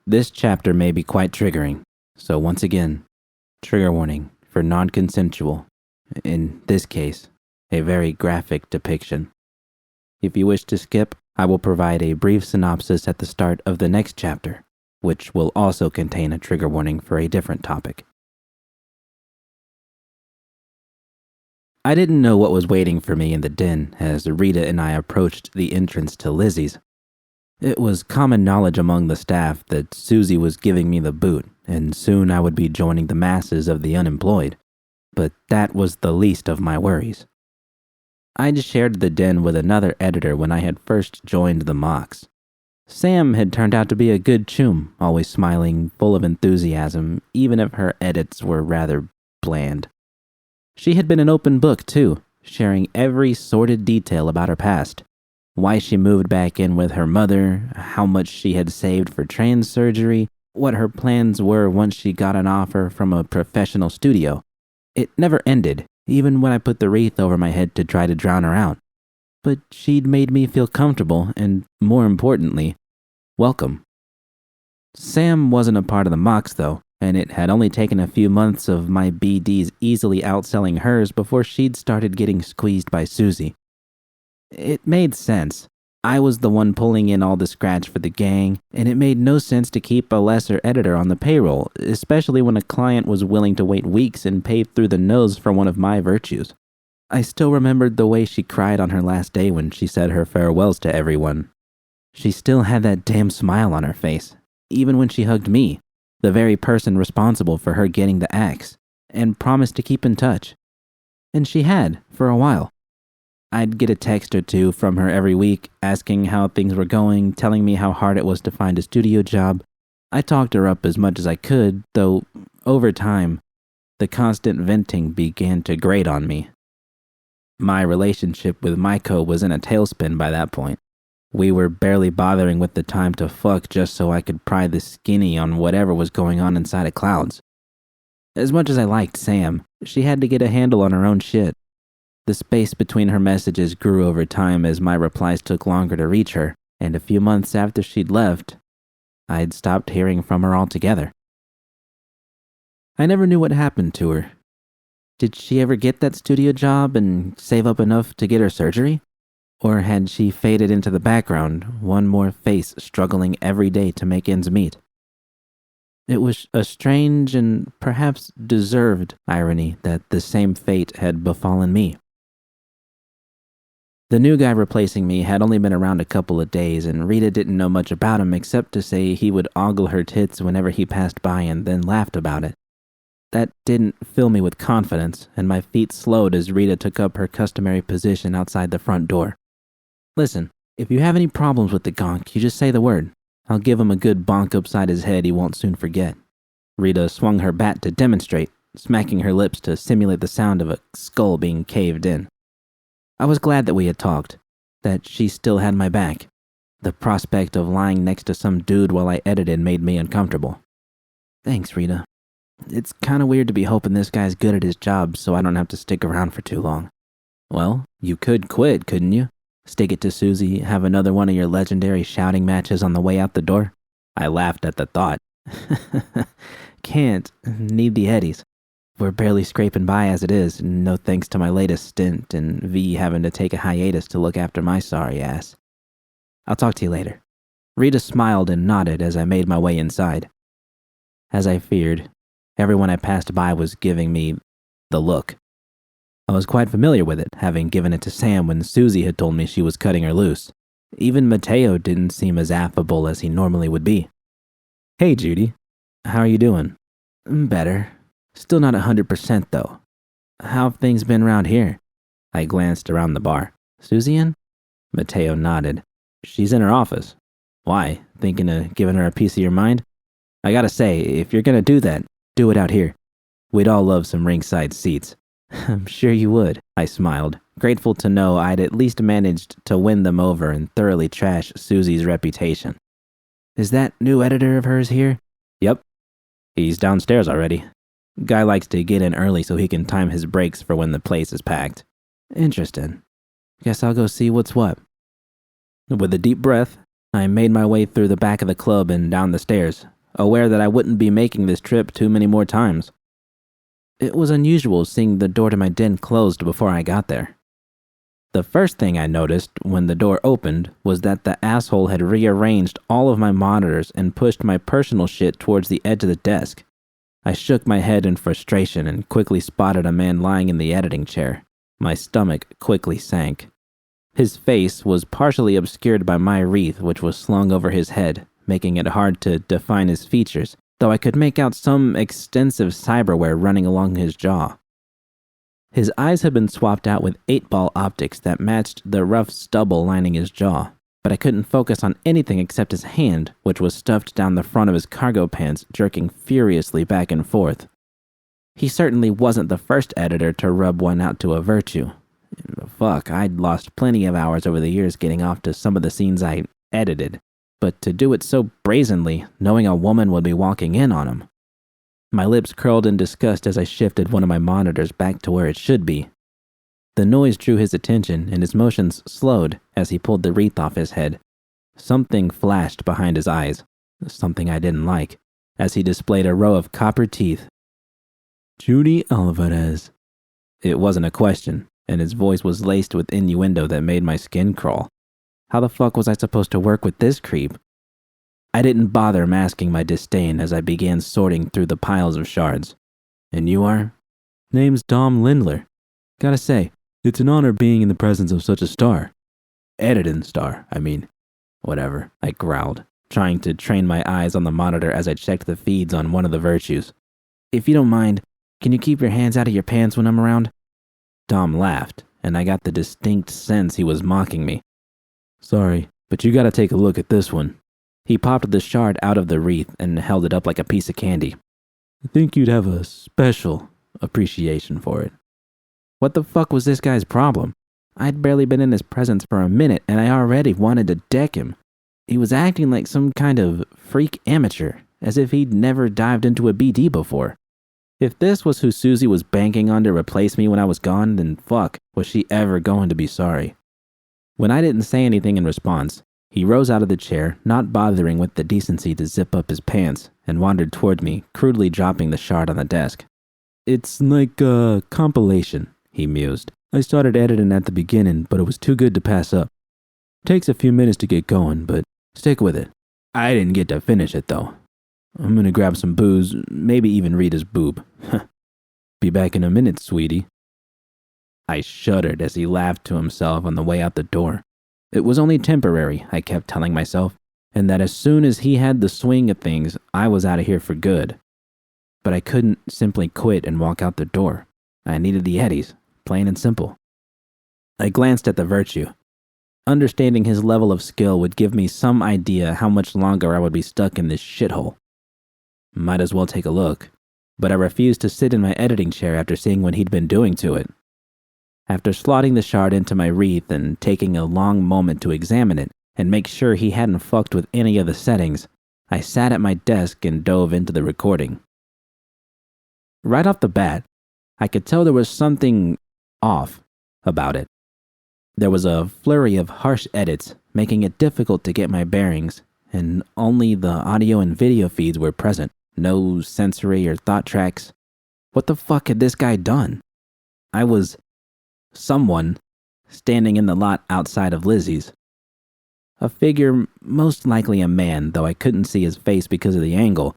This chapter may be quite triggering, so once again, trigger warning for non-consensual, in this case, a very graphic depiction. If you wish to skip, I will provide a brief synopsis at the start of the next chapter, which will also contain a trigger warning for a different topic. I didn't know what was waiting for me in the den as Rita and I approached the entrance to Lizzie's. It was common knowledge among the staff that Susie was giving me the boot, and soon I would be joining the masses of the unemployed, but that was the least of my worries. I'd shared the den with another editor when I had first joined the mocks. Sam had turned out to be a good chum, always smiling, full of enthusiasm, even if her edits were rather bland. She had been an open book, too, sharing every sordid detail about her past. Why she moved back in with her mother, how much she had saved for trans surgery, what her plans were once she got an offer from a professional studio. It never ended, even when I put the wreath over my head to try to drown her out. But she'd made me feel comfortable and, more importantly, welcome. Sam wasn't a part of the mocks, though, and it had only taken a few months of my BDs easily outselling hers before she'd started getting squeezed by Susie. It made sense. I was the one pulling in all the scratch for the gang, and it made no sense to keep a lesser editor on the payroll, especially when a client was willing to wait weeks and pay through the nose for one of my virtues. I still remembered the way she cried on her last day when she said her farewells to everyone. She still had that damn smile on her face, even when she hugged me, the very person responsible for her getting the axe, and promised to keep in touch. And she had, for a while. I'd get a text or two from her every week, asking how things were going, telling me how hard it was to find a studio job. I talked her up as much as I could, though, over time, the constant venting began to grate on me. My relationship with Maiko was in a tailspin by that point. We were barely bothering with the time to fuck just so I could pry the skinny on whatever was going on inside of Clouds. As much as I liked Sam, she had to get a handle on her own shit. The space between her messages grew over time as my replies took longer to reach her, and a few months after she'd left, I'd stopped hearing from her altogether. I never knew what happened to her. Did she ever get that studio job and save up enough to get her surgery? Or had she faded into the background, one more face struggling every day to make ends meet? It was a strange and perhaps deserved irony that the same fate had befallen me. The new guy replacing me had only been around a couple of days, and Rita didn't know much about him except to say he would ogle her tits whenever he passed by and then laughed about it. That didn't fill me with confidence, and my feet slowed as Rita took up her customary position outside the front door. Listen, if you have any problems with the gonk, you just say the word. I'll give him a good bonk upside his head he won't soon forget. Rita swung her bat to demonstrate, smacking her lips to simulate the sound of a skull being caved in. I was glad that we had talked, that she still had my back. The prospect of lying next to some dude while I edited made me uncomfortable. Thanks, Rita. It's kinda weird to be hoping this guy's good at his job so I don't have to stick around for too long. Well, you could quit, couldn't you? Stick it to Susie, have another one of your legendary shouting matches on the way out the door? I laughed at the thought. Can't. Need the eddies. We're barely scraping by as it is, no thanks to my latest stint and V having to take a hiatus to look after my sorry ass. I'll talk to you later. Rita smiled and nodded as I made my way inside. As I feared, everyone I passed by was giving me the look. I was quite familiar with it, having given it to Sam when Susie had told me she was cutting her loose. Even Mateo didn't seem as affable as he normally would be. Hey, Judy. How are you doing? Better. Still not 100% though. How have things been around here? I glanced around the bar. Susie in? Mateo nodded. She's in her office. Why? Thinking of giving her a piece of your mind? I gotta say, if you're gonna do that, do it out here. We'd all love some ringside seats. I'm sure you would, I smiled, grateful to know I'd at least managed to win them over and thoroughly trash Susie's reputation. Is that new editor of hers here? Yep. He's downstairs already. Guy likes to get in early so he can time his breaks for when the place is packed. Interesting. Guess I'll go see what's what. With a deep breath, I made my way through the back of the club and down the stairs, aware that I wouldn't be making this trip too many more times. It was unusual seeing the door to my den closed before I got there. The first thing I noticed when the door opened was that the asshole had rearranged all of my monitors and pushed my personal shit towards the edge of the desk. I shook my head in frustration and quickly spotted a man lying in the editing chair. My stomach quickly sank. His face was partially obscured by my wreath, which was slung over his head, making it hard to define his features, though I could make out some extensive cyberware running along his jaw. His eyes had been swapped out with 8-ball optics that matched the rough stubble lining his jaw, but I couldn't focus on anything except his hand, which was stuffed down the front of his cargo pants, jerking furiously back and forth. He certainly wasn't the first editor to rub one out to a virtue. Fuck, I'd lost plenty of hours over the years getting off to some of the scenes I edited, but to do it so brazenly, knowing a woman would be walking in on him. My lips curled in disgust as I shifted one of my monitors back to where it should be. The noise drew his attention, and his motions slowed as he pulled the wreath off his head. Something flashed behind his eyes, something I didn't like, as he displayed a row of copper teeth. Judy Álvarez. It wasn't a question, and his voice was laced with innuendo that made my skin crawl. How the fuck was I supposed to work with this creep? I didn't bother masking my disdain as I began sorting through the piles of shards. And you are? Name's Dom Lindler. Gotta say, it's an honor being in the presence of such a star. Editing star, I mean. Whatever, I growled, trying to train my eyes on the monitor as I checked the feeds on one of the virtues. If you don't mind, can you keep your hands out of your pants when I'm around? Dom laughed, and I got the distinct sense he was mocking me. Sorry, but you gotta take a look at this one. He popped the shard out of the wreath and held it up like a piece of candy. I think you'd have a special appreciation for it. What the fuck was this guy's problem? I'd barely been in his presence for a minute and I already wanted to deck him. He was acting like some kind of freak amateur, as if he'd never dived into a BD before. If this was who Susie was banking on to replace me when I was gone, then fuck, was she ever going to be sorry? When I didn't say anything in response, he rose out of the chair, not bothering with the decency to zip up his pants, and wandered toward me, crudely dropping the shard on the desk. It's like a compilation, he mused. I started editing at the beginning, but it was too good to pass up. Takes a few minutes to get going, but stick with it. I didn't get to finish it, though. I'm gonna grab some booze, maybe even read his boob. Be back in a minute, sweetie. I shuddered as he laughed to himself on the way out the door. It was only temporary, I kept telling myself, and that as soon as he had the swing of things, I was out of here for good. But I couldn't simply quit and walk out the door. I needed the eddies, plain and simple. I glanced at the virtue. Understanding his level of skill would give me some idea how much longer I would be stuck in this shithole. Might as well take a look, but I refused to sit in my editing chair after seeing what he'd been doing to it. After slotting the shard into my wreath and taking a long moment to examine it and make sure he hadn't fucked with any of the settings, I sat at my desk and dove into the recording. Right off the bat, I could tell there was something off about it. There was a flurry of harsh edits, making it difficult to get my bearings, and only the audio and video feeds were present. No sensory or thought tracks. What the fuck had this guy done? I was someone standing in the lot outside of Lizzie's. A figure, most likely a man, though I couldn't see his face because of the angle,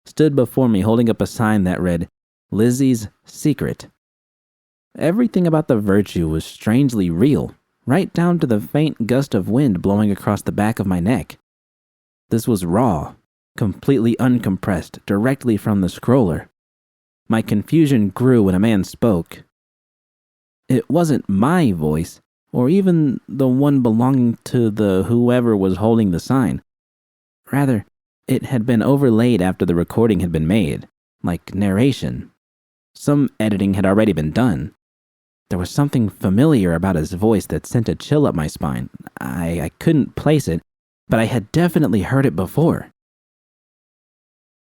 stood before me holding up a sign that read, Lizzie's Secret. Everything about the virtue was strangely real, right down to the faint gust of wind blowing across the back of my neck. This was raw, completely uncompressed, directly from the scroller. My confusion grew when a man spoke. It wasn't my voice, or even the one belonging to the whoever was holding the sign. Rather, it had been overlaid after the recording had been made, like narration. Some editing had already been done. There was something familiar about his voice that sent a chill up my spine. I couldn't place it, but I had definitely heard it before.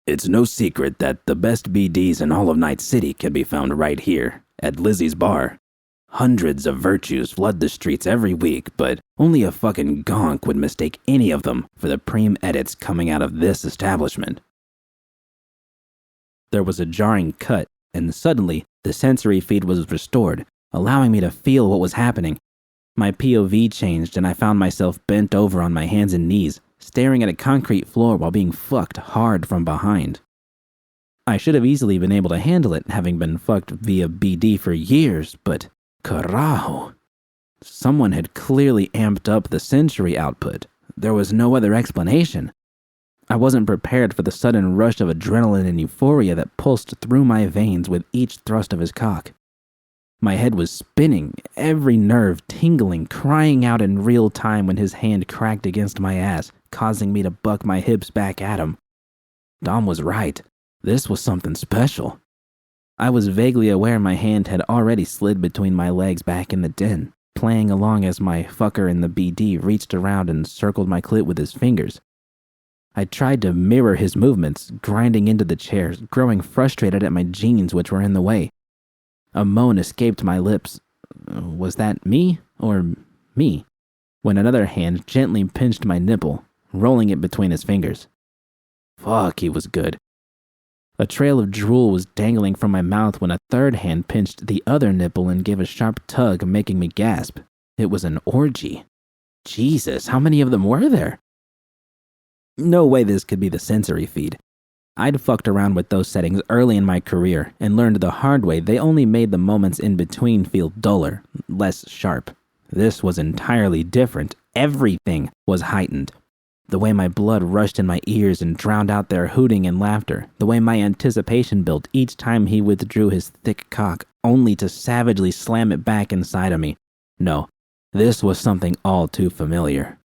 It's no secret that the best BDs in all of Night City can be found right here, at Lizzie's bar. Hundreds of virtues flood the streets every week, but only a fucking gonk would mistake any of them for the preem edits coming out of this establishment. There was a jarring cut, and suddenly the sensory feed was restored, allowing me to feel what was happening. My POV changed and I found myself bent over on my hands and knees, staring at a concrete floor while being fucked hard from behind. I should have easily been able to handle it, having been fucked via BD for years, but carajo. Someone had clearly amped up the sensory output. There was no other explanation. I wasn't prepared for the sudden rush of adrenaline and euphoria that pulsed through my veins with each thrust of his cock. My head was spinning, every nerve tingling, crying out in real time when his hand cracked against my ass, causing me to buck my hips back at him. Dom was right. This was something special. I was vaguely aware my hand had already slid between my legs back in the den, playing along as my fucker in the BD reached around and circled my clit with his fingers. I tried to mirror his movements, grinding into the chairs, growing frustrated at my jeans which were in the way. A moan escaped my lips. Was that me or me? When another hand gently pinched my nipple, rolling it between his fingers. Fuck, he was good. A trail of drool was dangling from my mouth when a third hand pinched the other nipple and gave a sharp tug, making me gasp. It was an orgy. Jesus, how many of them were there? No way this could be the sensory feed. I'd fucked around with those settings early in my career and learned the hard way they only made the moments in between feel duller, less sharp. This was entirely different. Everything was heightened. The way my blood rushed in my ears and drowned out their hooting and laughter. The way my anticipation built each time he withdrew his thick cock, only to savagely slam it back inside of me. No, this was something all too familiar.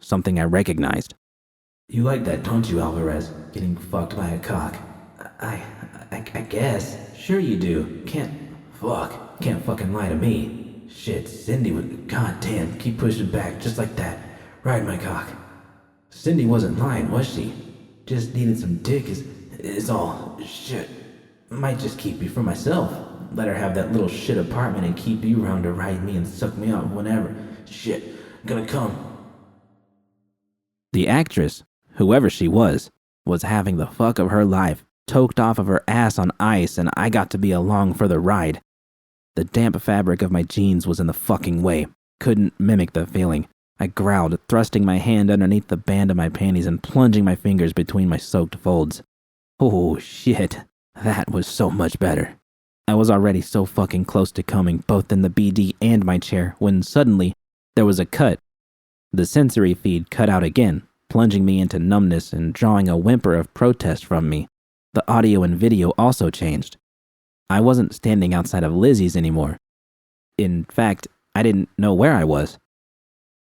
Something I recognized. You like that, don't you, Alvarez? Getting fucked by a cock. I guess. Sure you do. Can't fucking lie to me. Shit, Cindy would, goddamn, keep pushing back just like that. Ride my cock. Cindy wasn't lying, was she? Just needed some dick is all. Shit. Might just keep you for myself. Let her have that little shit apartment and keep you around to ride me and suck me out whenever. Shit, gonna come. The actress, whoever she was having the fuck of her life, toked off of her ass on ice, and I got to be along for the ride. The damp fabric of my jeans was in the fucking way. Couldn't mimic the feeling. I growled, thrusting my hand underneath the band of my panties and plunging my fingers between my soaked folds. Oh shit, that was so much better. I was already so fucking close to coming, both in the BD and my chair, when suddenly there was a cut. The sensory feed cut out again, plunging me into numbness and drawing a whimper of protest from me. The audio and video also changed. I wasn't standing outside of Lizzie's anymore. In fact, I didn't know where I was.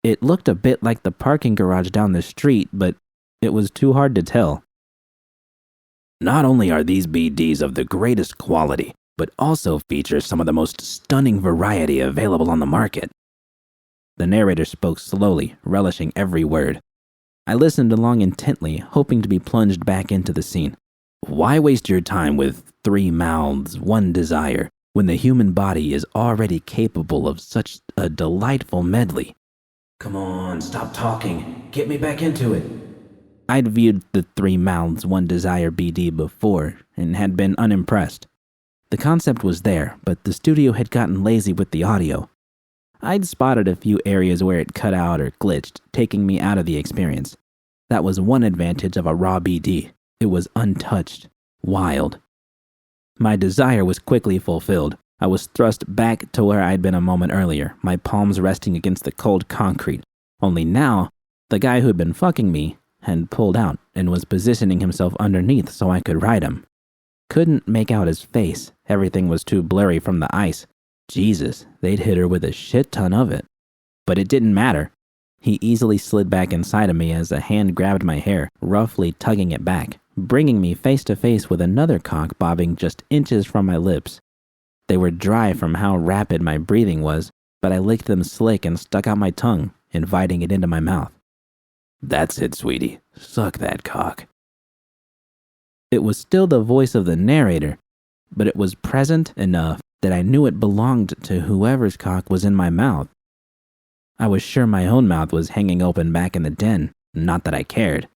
It looked a bit like the parking garage down the street, but it was too hard to tell. Not only are these BDs of the greatest quality, but also feature some of the most stunning variety available on the market. The narrator spoke slowly, relishing every word. I listened along intently, hoping to be plunged back into the scene. Why waste your time with 3 mouths, 1 desire, when the human body is already capable of such a delightful medley? Come on, stop talking. Get me back into it. I'd viewed the 3 mouths, 1 desire BD before and had been unimpressed. The concept was there, but the studio had gotten lazy with the audio. I'd spotted a few areas where it cut out or glitched, taking me out of the experience. That was one advantage of a raw BD. It was untouched, wild. My desire was quickly fulfilled. I was thrust back to where I'd been a moment earlier, my palms resting against the cold concrete. Only now, the guy who'd been fucking me had pulled out and was positioning himself underneath so I could ride him. Couldn't make out his face. Everything was too blurry from the ice. Jesus, they'd hit her with a shit ton of it. But it didn't matter. He easily slid back inside of me as a hand grabbed my hair, roughly tugging it back, bringing me face to face with another cock bobbing just inches from my lips. They were dry from how rapid my breathing was, but I licked them slick and stuck out my tongue, inviting it into my mouth. That's it, sweetie. Suck that cock. It was still the voice of the narrator, but it was present enough that I knew it belonged to whoever's cock was in my mouth. I was sure my own mouth was hanging open back in the den, not that I cared.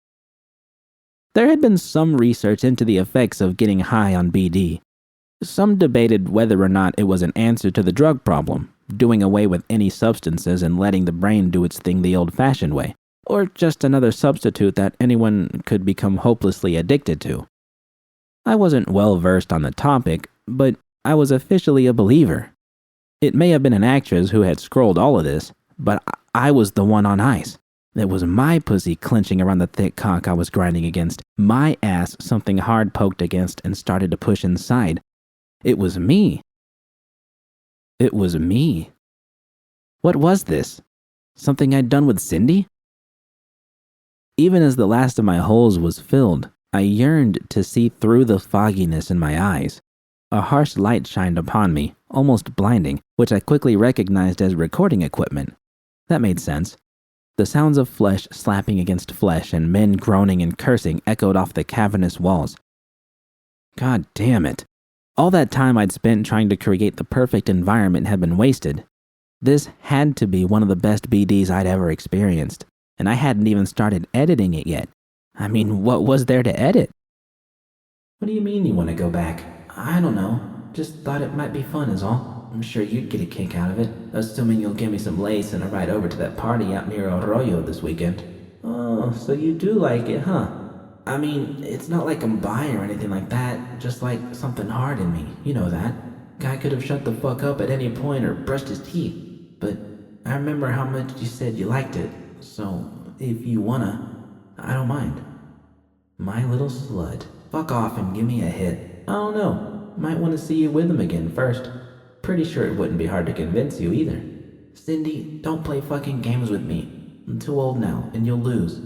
There had been some research into the effects of getting high on BD. Some debated whether or not it was an answer to the drug problem, doing away with any substances and letting the brain do its thing the old-fashioned way, or just another substitute that anyone could become hopelessly addicted to. I wasn't well versed on the topic, but I was officially a believer. It may have been an actress who had scrolled all of this, but I was the one on ice. It was my pussy clenching around the thick cock I was grinding against, my ass something hard poked against and started to push inside. It was me. It was me. What was this? Something I'd done with Cindy? Even as the last of my holes was filled, I yearned to see through the fogginess in my eyes. A harsh light shined upon me, almost blinding, which I quickly recognized as recording equipment. That made sense. The sounds of flesh slapping against flesh and men groaning and cursing echoed off the cavernous walls. God damn it. All that time I'd spent trying to create the perfect environment had been wasted. This had to be one of the best BDs I'd ever experienced, and I hadn't even started editing it yet. I mean, what was there to edit? What do you mean you want to go back? I don't know. Just thought it might be fun is all. I'm sure you'd get a kick out of it, assuming you'll give me some lace and a ride over to that party out near Arroyo this weekend. Oh, so you do like it, huh? I mean, it's not like I'm bi or anything like that, just like something hard in me, you know that. Guy could have shut the fuck up at any point or brushed his teeth, but I remember how much you said you liked it, so if you wanna, I don't mind. My little slut. Fuck off and give me a hit. I don't know, might want to see you with him again first. Pretty sure it wouldn't be hard to convince you either. Cindy, don't play fucking games with me. I'm too old now, and you'll lose.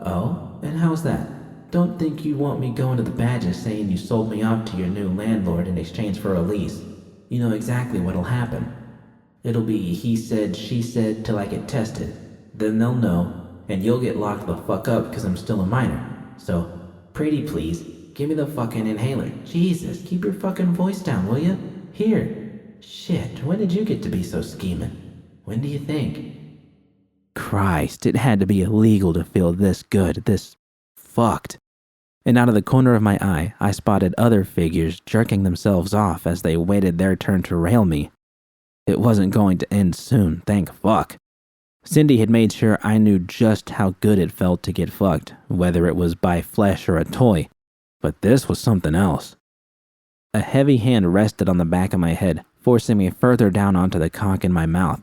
Oh? And how's that? Don't think you want me going to the badges saying you sold me off to your new landlord in exchange for a lease. You know exactly what'll happen. It'll be he said, she said till I get tested. Then they'll know, and you'll get locked the fuck up because I'm still a minor. So, pretty please, give me the fucking inhaler. Jesus, keep your fucking voice down, will ya? Here. Shit, when did you get to be so scheming? When do you think? Christ, it had to be illegal to feel this good, this fucked. And out of the corner of my eye, I spotted other figures jerking themselves off as they waited their turn to rail me. It wasn't going to end soon, thank fuck. Cindy had made sure I knew just how good it felt to get fucked, whether it was by flesh or a toy. But this was something else. A heavy hand rested on the back of my head, forcing me further down onto the cock in my mouth.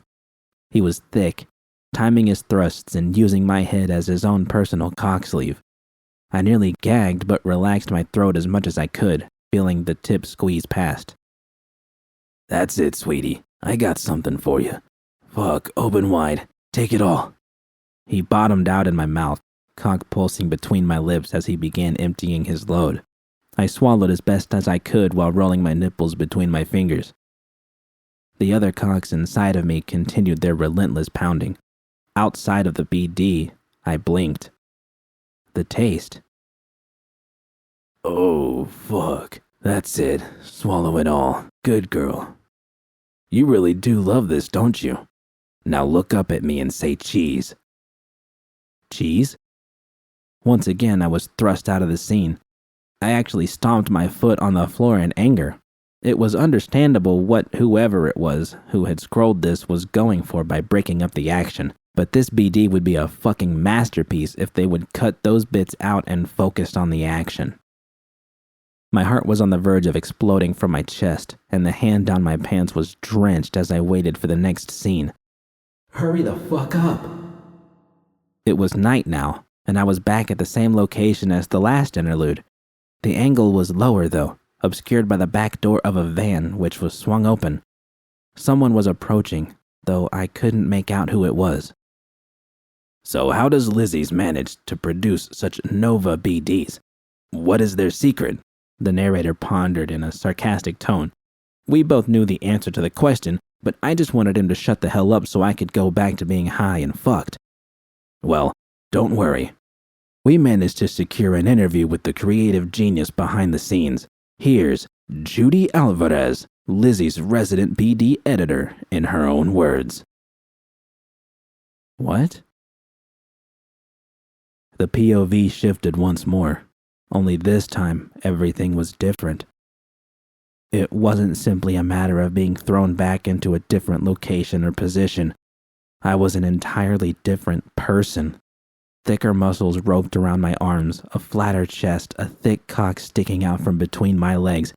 He was thick, timing his thrusts and using my head as his own personal cock sleeve. I nearly gagged but relaxed my throat as much as I could, feeling the tip squeeze past. That's it, sweetie. I got something for you. Fuck, open wide. Take it all. He bottomed out in my mouth, cock pulsing between my lips as he began emptying his load. I swallowed as best as I could while rolling my nipples between my fingers. The other cocks inside of me continued their relentless pounding. Outside of the BD, I blinked. The taste. Oh, fuck. That's it. Swallow it all. Good girl. You really do love this, don't you? Now look up at me and say cheese. Cheese? Once again, I was thrust out of the scene. I actually stomped my foot on the floor in anger. It was understandable what whoever it was who had scrolled this was going for by breaking up the action, but this BD would be a fucking masterpiece if they would cut those bits out and focused on the action. My heart was on the verge of exploding from my chest, and the hand down my pants was drenched as I waited for the next scene. Hurry the fuck up! It was night now, and I was back at the same location as the last interlude. The angle was lower, though, obscured by the back door of a van which was swung open. Someone was approaching, though I couldn't make out who it was. So how does Lizzie's manage to produce such Nova BDs? What is their secret? The narrator pondered in a sarcastic tone. We both knew the answer to the question, but I just wanted him to shut the hell up so I could go back to being high and fucked. Well, don't worry. We managed to secure an interview with the creative genius behind the scenes. Here's Judy Álvarez, Lizzie's resident BD editor, in her own words. What? The POV shifted once more. Only this time, everything was different. It wasn't simply a matter of being thrown back into a different location or position. I was an entirely different person. Thicker muscles roped around my arms, a flatter chest, a thick cock sticking out from between my legs,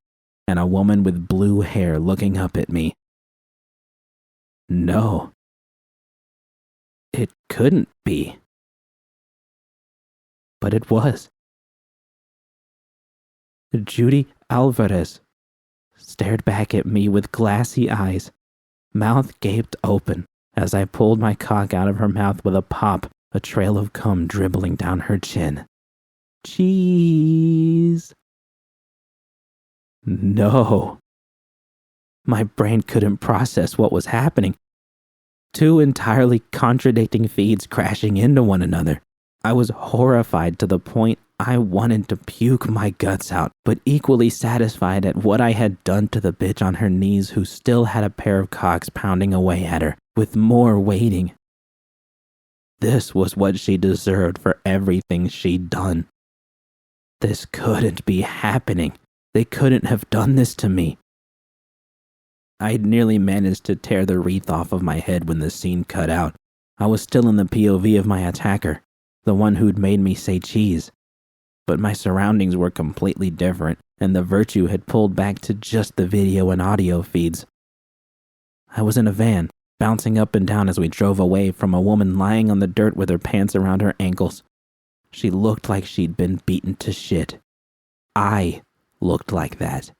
and a woman with blue hair looking up at me. No. It couldn't be. But it was. Judy Álvarez stared back at me with glassy eyes, mouth gaped open, as I pulled my cock out of her mouth with a pop, a trail of cum dribbling down her chin. Cheese. No. My brain couldn't process what was happening. Two entirely contradicting feeds crashing into one another. I was horrified to the point I wanted to puke my guts out, but equally satisfied at what I had done to the bitch on her knees who still had a pair of cocks pounding away at her, with more waiting. This was what she deserved for everything she'd done. This couldn't be happening. They couldn't have done this to me. I'd nearly managed to tear the wreath off of my head when the scene cut out. I was still in the POV of my attacker, the one who'd made me say cheese. But my surroundings were completely different, and the virtue had pulled back to just the video and audio feeds. I was in a van, bouncing up and down as we drove away from a woman lying on the dirt with her pants around her ankles. She looked like she'd been beaten to shit. I looked like that.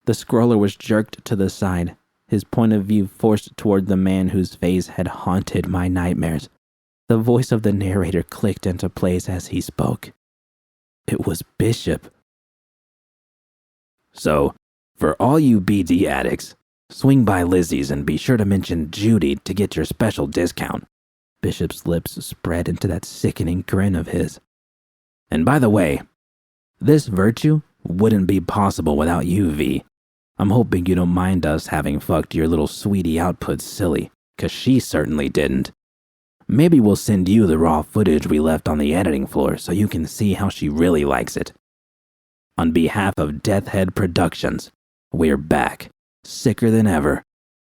The scroller was jerked to the side, his point of view forced toward the man whose face had haunted my nightmares. The voice of the narrator clicked into place as he spoke. It was Bishop. So, for all you BD addicts, swing by Lizzie's and be sure to mention Judy to get your special discount. Bishop's lips spread into that sickening grin of his. And by the way, this virtue wouldn't be possible without you, V. I'm hoping you don't mind us having fucked your little sweetie output silly, 'cause she certainly didn't. Maybe we'll send you the raw footage we left on the editing floor so you can see how she really likes it. On behalf of Deathhead Productions, we're back, sicker than ever,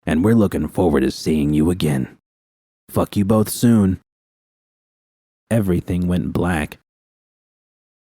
and we're looking forward to seeing you again. Fuck you both soon. Everything went black.